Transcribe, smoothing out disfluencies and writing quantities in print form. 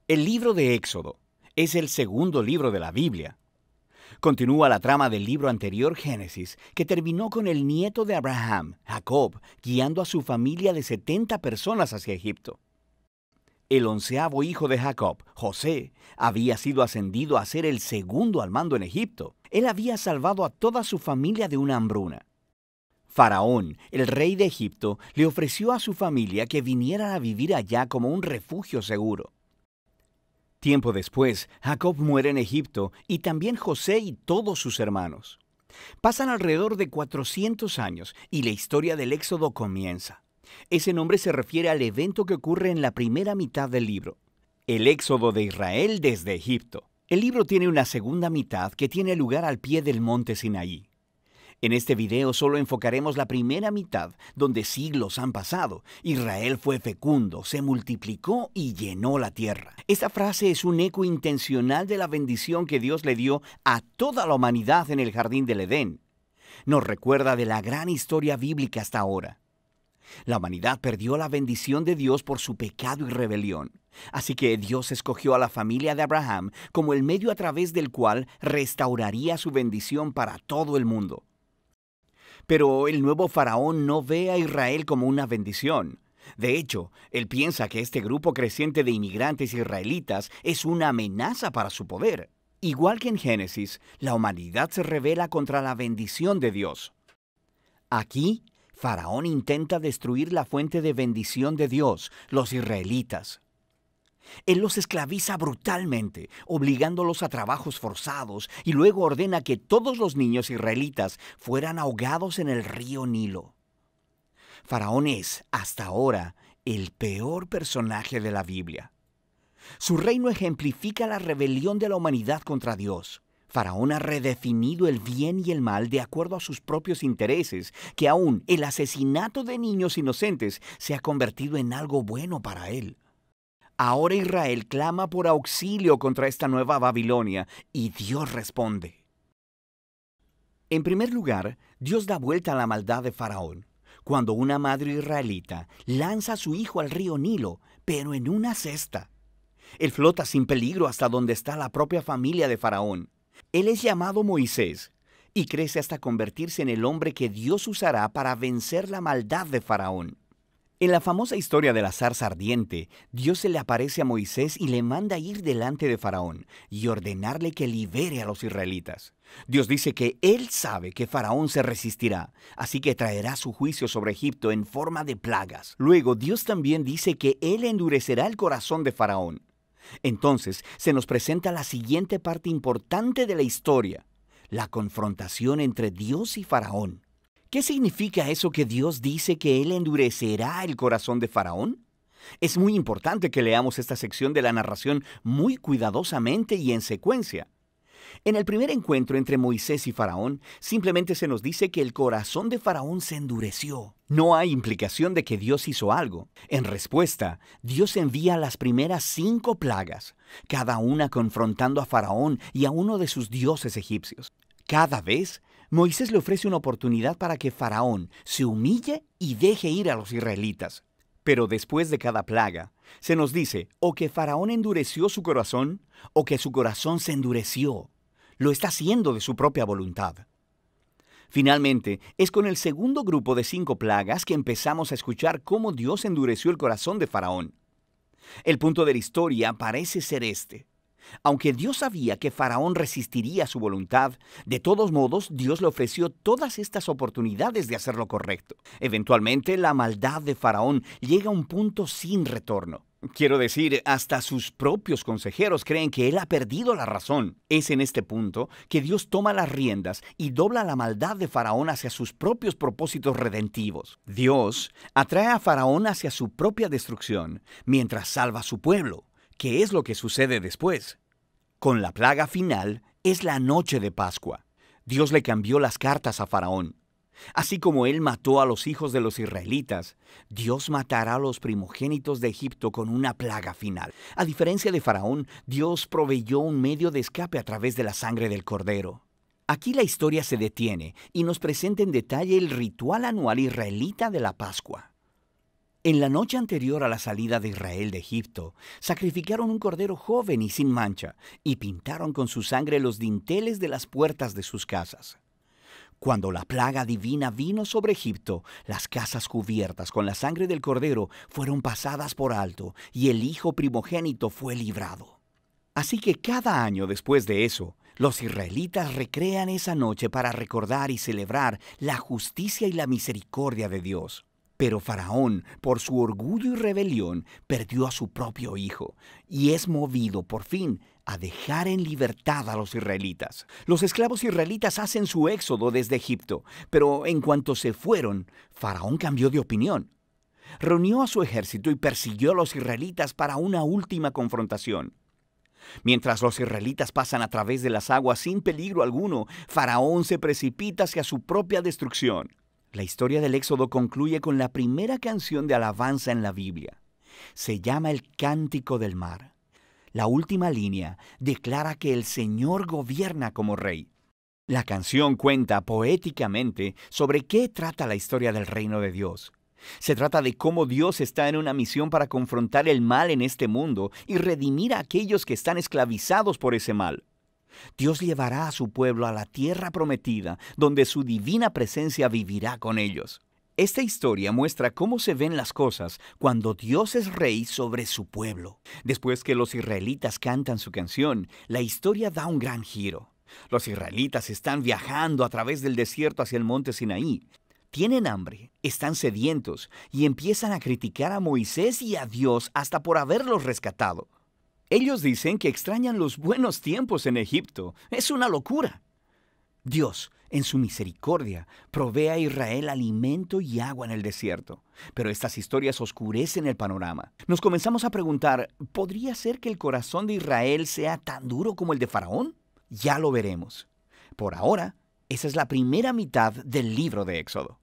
El libro de Éxodo es el segundo libro de la Biblia. Continúa la trama del libro anterior, Génesis, que terminó con el nieto de Abraham, Jacob, guiando a su familia de 70 personas hacia Egipto. El 11º hijo de Jacob, José, había sido ascendido a ser el segundo al mando en Egipto. Él había salvado a toda su familia de una hambruna. Faraón, el rey de Egipto, le ofreció a su familia que vinieran a vivir allá como un refugio seguro. Tiempo después, Jacob muere en Egipto y también José y todos sus hermanos. Pasan alrededor de 400 años y la historia del Éxodo comienza. Ese nombre se refiere al evento que ocurre en la primera mitad del libro, el Éxodo de Israel desde Egipto. El libro tiene una segunda mitad que tiene lugar al pie del monte Sinaí. En este video solo enfocaremos la primera mitad, donde siglos han pasado. Israel fue fecundo, se multiplicó y llenó la tierra. Esta frase es un eco intencional de la bendición que Dios le dio a toda la humanidad en el jardín del Edén. Nos recuerda de la gran historia bíblica hasta ahora. La humanidad perdió la bendición de Dios por su pecado y rebelión. Así que Dios escogió a la familia de Abraham como el medio a través del cual restauraría su bendición para todo el mundo. Pero el nuevo faraón no ve a Israel como una bendición. De hecho, él piensa que este grupo creciente de inmigrantes israelitas es una amenaza para su poder. Igual que en Génesis, la humanidad se rebela contra la bendición de Dios. Aquí, Faraón intenta destruir la fuente de bendición de Dios, los israelitas. Él los esclaviza brutalmente, obligándolos a trabajos forzados, y luego ordena que todos los niños israelitas fueran ahogados en el río Nilo. Faraón es, hasta ahora, el peor personaje de la Biblia. Su reino ejemplifica la rebelión de la humanidad contra Dios. Faraón ha redefinido el bien y el mal de acuerdo a sus propios intereses, que aún el asesinato de niños inocentes se ha convertido en algo bueno para él. Ahora Israel clama por auxilio contra esta nueva Babilonia y Dios responde. En primer lugar, Dios da vuelta a la maldad de Faraón, cuando una madre israelita lanza a su hijo al río Nilo, pero en una cesta. Él flota sin peligro hasta donde está la propia familia de Faraón. Él es llamado Moisés y crece hasta convertirse en el hombre que Dios usará para vencer la maldad de Faraón. En la famosa historia de la zarza ardiente, Dios se le aparece a Moisés y le manda ir delante de Faraón y ordenarle que libere a los israelitas. Dios dice que Él sabe que Faraón se resistirá, así que traerá su juicio sobre Egipto en forma de plagas. Luego, Dios también dice que Él endurecerá el corazón de Faraón. Entonces, se nos presenta la siguiente parte importante de la historia, la confrontación entre Dios y Faraón. ¿Qué significa eso que Dios dice que Él endurecerá el corazón de Faraón? Es muy importante que leamos esta sección de la narración muy cuidadosamente y en secuencia. En el primer encuentro entre Moisés y Faraón, simplemente se nos dice que el corazón de Faraón se endureció. No hay implicación de que Dios hizo algo. En respuesta, Dios envía las primeras 5 plagas, cada una confrontando a Faraón y a uno de sus dioses egipcios. Cada vez, Moisés le ofrece una oportunidad para que Faraón se humille y deje ir a los israelitas. Pero después de cada plaga, se nos dice o que Faraón endureció su corazón o que su corazón se endureció. Lo está haciendo de su propia voluntad. Finalmente, es con el segundo grupo de 5 plagas que empezamos a escuchar cómo Dios endureció el corazón de Faraón. El punto de la historia parece ser este. Aunque Dios sabía que Faraón resistiría su voluntad, de todos modos Dios le ofreció todas estas oportunidades de hacer lo correcto. Eventualmente, la maldad de Faraón llega a un punto sin retorno. Quiero decir, hasta sus propios consejeros creen que él ha perdido la razón. Es en este punto que Dios toma las riendas y dobla la maldad de Faraón hacia sus propios propósitos redentivos. Dios atrae a Faraón hacia su propia destrucción, mientras salva a su pueblo. ¿Qué es lo que sucede después? Con la plaga final es la noche de Pascua. Dios le cambió las cartas a Faraón. Así como él mató a los hijos de los israelitas, Dios matará a los primogénitos de Egipto con una plaga final. A diferencia de Faraón, Dios proveyó un medio de escape a través de la sangre del cordero. Aquí la historia se detiene y nos presenta en detalle el ritual anual israelita de la Pascua. En la noche anterior a la salida de Israel de Egipto, sacrificaron un cordero joven y sin mancha, y pintaron con su sangre los dinteles de las puertas de sus casas. Cuando la plaga divina vino sobre Egipto, las casas cubiertas con la sangre del cordero fueron pasadas por alto, y el hijo primogénito fue librado. Así que cada año después de eso, los israelitas recrean esa noche para recordar y celebrar la justicia y la misericordia de Dios. Pero Faraón, por su orgullo y rebelión, perdió a su propio hijo y es movido por fin a dejar en libertad a los israelitas. Los esclavos israelitas hacen su éxodo desde Egipto, pero en cuanto se fueron, Faraón cambió de opinión. Reunió a su ejército y persiguió a los israelitas para una última confrontación. Mientras los israelitas pasan a través de las aguas sin peligro alguno, Faraón se precipita hacia su propia destrucción. La historia del Éxodo concluye con la primera canción de alabanza en la Biblia. Se llama el Cántico del Mar. La última línea declara que el Señor gobierna como rey. La canción cuenta poéticamente sobre qué trata la historia del reino de Dios. Se trata de cómo Dios está en una misión para confrontar el mal en este mundo y redimir a aquellos que están esclavizados por ese mal. Dios llevará a su pueblo a la tierra prometida, donde su divina presencia vivirá con ellos. Esta historia muestra cómo se ven las cosas cuando Dios es rey sobre su pueblo. Después que los israelitas cantan su canción, la historia da un gran giro. Los israelitas están viajando a través del desierto hacia el monte Sinaí. Tienen hambre, están sedientos y empiezan a criticar a Moisés y a Dios hasta por haberlos rescatado. Ellos dicen que extrañan los buenos tiempos en Egipto. Es una locura. Dios, en su misericordia, provee a Israel alimento y agua en el desierto. Pero estas historias oscurecen el panorama. Nos comenzamos a preguntar, ¿podría ser que el corazón de Israel sea tan duro como el de Faraón? Ya lo veremos. Por ahora, esa es la primera mitad del libro de Éxodo.